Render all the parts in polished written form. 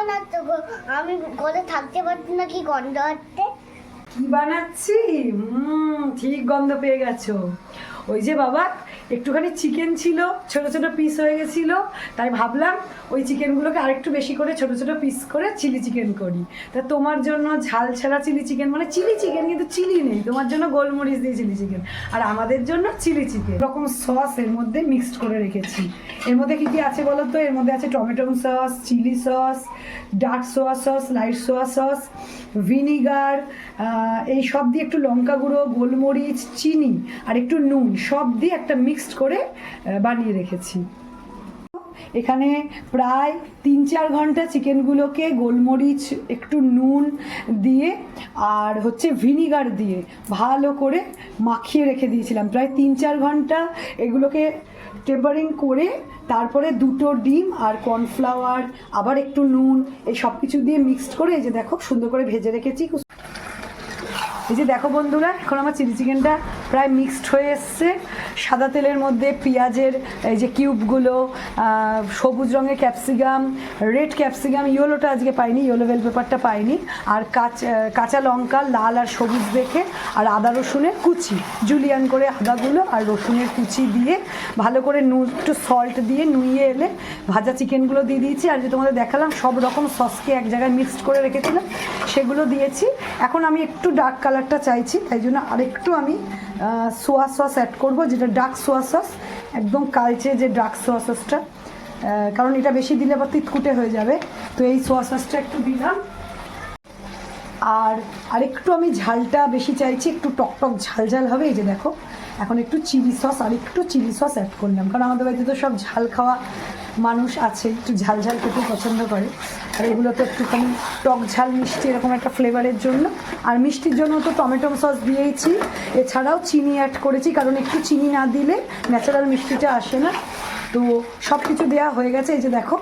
বানাচ্ছো গো? আমি ঘরে থাকতে পারছি না, কি গন্ধ হচ্ছে। কি বানাচ্ছি? ঠিক গন্ধ পেয়ে গেছো। ওই যে বাবা একটুখানি চিকেন ছিল, ছোট ছোট পিস হয়ে গেছিল, তাই ভাবলাম ওই চিকেনগুলোকে আরেকটু বেশি করে ছোট ছোট পিস করে চিলি চিকেন করি। তা তোমার জন্য ঝাল ছাড়া চিলি চিকেন, মানে চিলি চিকেন কিন্তু চিলি নেই, তোমার জন্য গোলমরিচ দিয়ে চিলি চিকেন, আর আমাদের জন্য চিলি চিকেন। এরকম সস এর মধ্যে মিক্সড করে রেখেছি। এর মধ্যে কি কি আছে বলো তো? এর মধ্যে আছে tomato sauce, chilli sauce, dark soya sauce, light soya sauce, vinegar, এই সব দিয়ে একটু লঙ্কা গুঁড়ো, গোলমরিচ, চিনি আর একটু নুন সব দিয়ে একটা মিক্সড করে বানিয়ে রেখেছি। এখানে প্রায় 3-4 ঘন্টা চিকেনগুলোকে গোলমরিচ, একটু নুন দিয়ে আর হচ্ছে ভিনিগার দিয়ে ভালো করে মাখিয়ে রেখে দিয়েছিলাম। প্রায় 3-4 ঘন্টা এগুলোকে টেম্পারিং করে তারপরে 2টো ডিম আর কর্নফ্লাওয়ার, আবার একটু নুন, এই সব কিছু দিয়ে মিক্সড করে এই যে দেখো সুন্দর করে ভেজে রেখেছি। এই যে দেখো বন্ধুরা, এখন আমার চিলি চিকেনটা প্রায় মিক্সড হয়ে এসছে। সাদা তেলের মধ্যে পেঁয়াজের এই যে কিউবগুলো, সবুজ রঙের ক্যাপসিকাম, রেড ক্যাপসিকাম, ইয়েলোটা আজকে পাইনি, ইয়েলো বেল পেপারটা পাইনি, আর কাঁচা লঙ্কা লাল আর সবুজ দেখে, আর আদা রসুনের কুচি, জুলিয়ান করে আদাগুলো আর রসুনের কুচি দিয়ে ভালো করে একটু সল্ট দিয়ে নুইয়ে এলে ভাজা চিকেনগুলো দিয়ে দিয়েছি। আর যে তোমাদের দেখালাম সব রকম সসকে এক জায়গায় মিক্সড করে রেখেছিলাম, সেগুলো দিয়েছি। এখন আমি একটু ডার্ক কালারটা চাইছি, তাই জন্য আরেকটু আমি সোয়া সস অ্যাড করবো, যেটা ডার্ক সোয়া সস, একদম কালচে যে ডার্ক সোয়া সসটা, কারণ এটা বেশি দিলে আবার তিতকুটে হয়ে যাবে। তো এই সোয়া সসটা একটু দিলাম। আর আরেকটু আমি ঝালটা বেশি চাইছি, একটু টকটক ঝাল ঝাল হবে। এই যে দেখো এখন একটু চিলি সস, আর একটু চিলি সস অ্যাড করলাম, কারণ আমাদের বাড়িতে তো সব ঝাল খাওয়া মানুষ আছে, একটু ঝাল ঝাল খেতে পছন্দ করে। আর এগুলো তো একটুখানি টক ঝাল মিষ্টি এরকম একটা ফ্লেভারের জন্য। আর মিষ্টির জন্য তো টমেটো সস দিয়েইছি, এছাড়াও চিনি অ্যাড করেছি, কারণ একটু চিনি না দিলে ন্যাচারাল মিষ্টিটা আসে না। তো সব কিছু দেওয়া হয়ে গেছে, এই যে দেখো।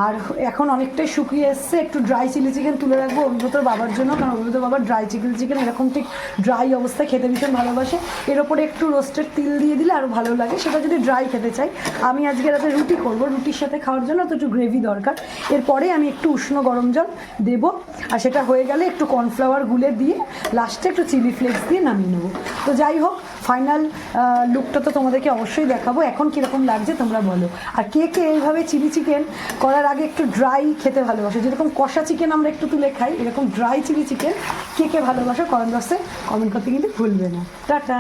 আর এখন অনেকটাই শুকিয়ে এসছে, একটু ড্রাই চিলি চিকেন তুলে রাখবো অভিভূতর বাবার জন্য, কারণ অভিভূত বাবার ড্রাই চিলি চিকেন এরকম ঠিক ড্রাই অবস্থায় খেতে ভীষণ ভালোবাসে। এর ওপরে একটু রোস্টেড তিল দিয়ে দিলে আরও ভালো লাগে, সেটা যদি ড্রাই খেতে চাই। আমি আজকে রাতে রুটি করবো, রুটির সাথে খাওয়ার জন্য তো একটু গ্রেভি দরকার। এরপরে আমি একটু উষ্ণ গরম জল দেবো, আর সেটা হয়ে গেলে একটু কর্নফ্লাওয়ার গুলে দিয়ে লাস্টে একটু চিলি ফ্লেক্স দিয়ে নামিয়ে নেবো। তো যাই হোক, ফাইনাল লুকটা তো তোমাদেরকে অবশ্যই দেখাবো। এখন কীরকম লাগছে তোমরা বলো। আর কে কে এইভাবে চিলি চিকেন করার আগে একটু ড্রাই খেতে ভালোবাসে, যেরকম কষা চিকেন আমরা একটু তুলে খাই, এরকম ড্রাই চিলি চিকেন কে কে ভালোবাসো কমেন্ট বক্সে কমেন্ট করতে কিন্তু ভুলবে না। টাটা।